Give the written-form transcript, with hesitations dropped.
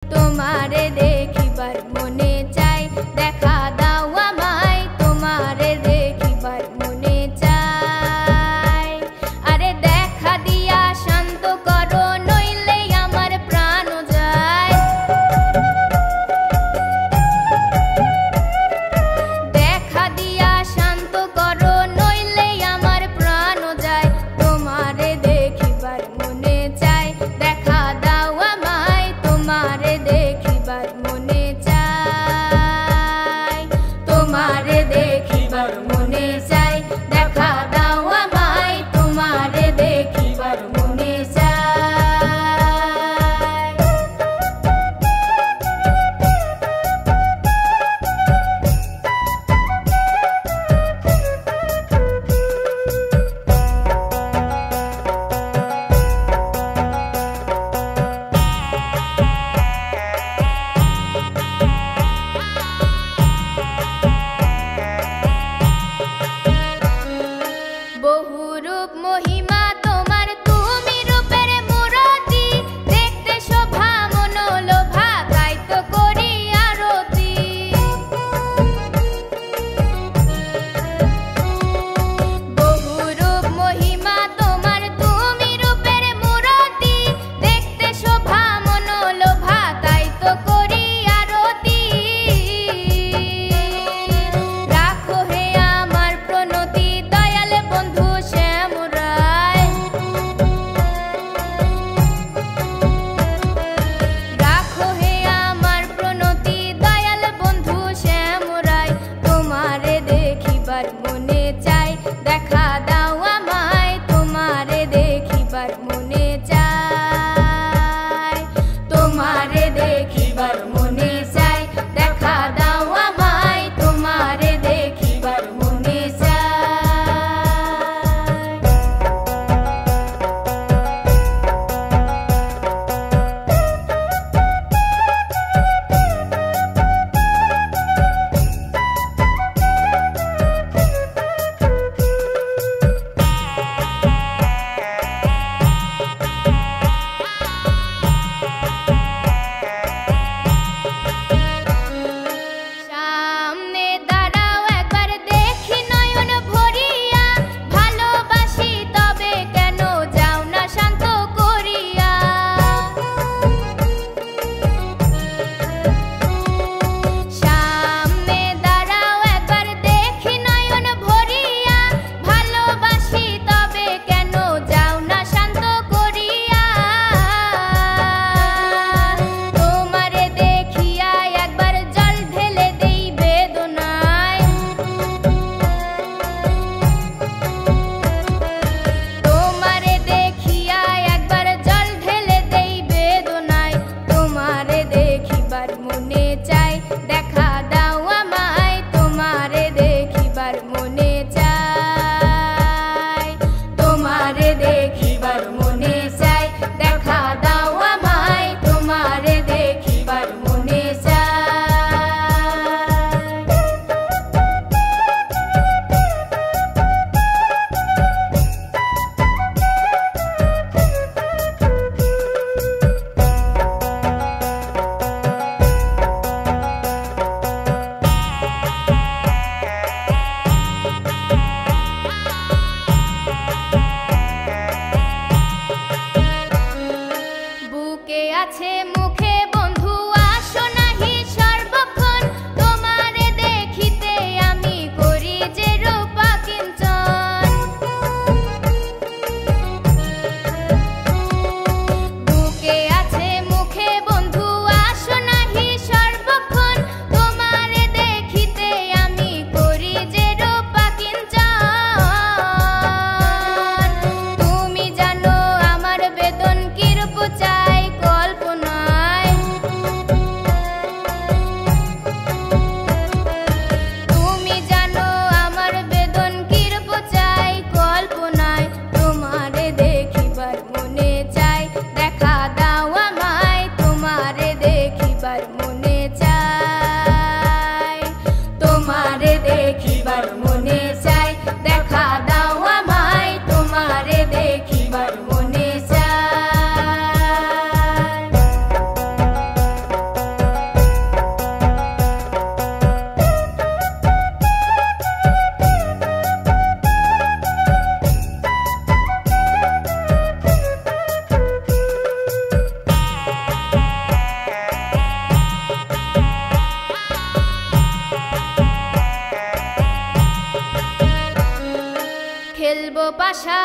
তোমারে দেখিবার মনে চাই, দেখা দাও আমায়, তোমারে দেখিবার মনে চাই। আরে দেখা দিয়া শান্ত করো, নইলে আমার প্রাণ যায়। দেখা দিয়া শান্ত করো, নইলে আমার প্রাণ যায়। তোমারে দেখিবার মনে চাই, দেখা দাও আমায়, তোমারে দেখিবার মনে চাই। তোমারে দেখিবার মনে চাই, দেখা দাও আমায়, তোমারে দেখিবার মনে চাই। বহুরূপ মহিমা তোমার, তুমি রূপের মূরতি, দেখতে শোভা মনোলোভা, তাই তো করি আরতি। বহুরূপ মহিমা তোমার, তুমি রূপের মূরতি, দেখতে শোভা মনোলোভা, তাই তো করি আরতি। রাখো হে আমার প্রণতি, দয়াল বন্ধু শ্যামরায়। রাখো হে আমার প্রণতি, দয়াল বন্ধু শ্যামরায়। তোমারে দেখিবার মনে চাই, দেখা দাও আমায়, তোমারে দেখিবার মনে চাই। তোমারে দেখিবার মনে চাই, দেখা দাও আমায়, তোমারে দেখিবার মনে চাই। সামনে দাঁড়াও একবার, দেখি নয়ন ভরিয়া, ভালোবাসি তবে কেন যাও না শান্ত করিয়া। সামনে দাঁড়াও একবার, দেখি নয়ন ভরিয়া, ভালোবাসি তবে কেন যাও না শান্ত করিয়া। তোমারে দেখিয়া একবার জল ঢেলে দেই বেদনায়। তোমারে দেখিয়া একবার জল ঢেলে দেই বেদনায়। তোমারে দেখিবার মনে চাই, দেখা দাও আমায়, তোমারে দেখিবার মনে চাই। তোমারে দেখিবার মনে চাই, দেখা দাও আমায়, তোমারে দেখিবার মনে চাই। বুকে আছে মুখে বন্ধু, আসো নাহি সর্বক্ষণ, তোমারে দেখিতে আমি করি যে রূপা কিঞ্চন। বুকে আছে মুখে বন্ধু, আসো নাহি সর্বক্ষণ, তোমারে দেখিতে আমি করি যে রূপা কিঞ্চন। তুমি জানো আমার বেদন কিরূপ চাই কল্পনায়। তুমি জানো আমার বেদন কিরূপ চাই কল্পনায়। তোমারে দেখিবার মনে চাই, দেখা দাও আমায়, তোমারে দেখিবার মনে চাই। তোমারে দেখিবার মনে চাই, দেখা দাও আমায়, তোমারে দেখিবার মনে চাই। আশা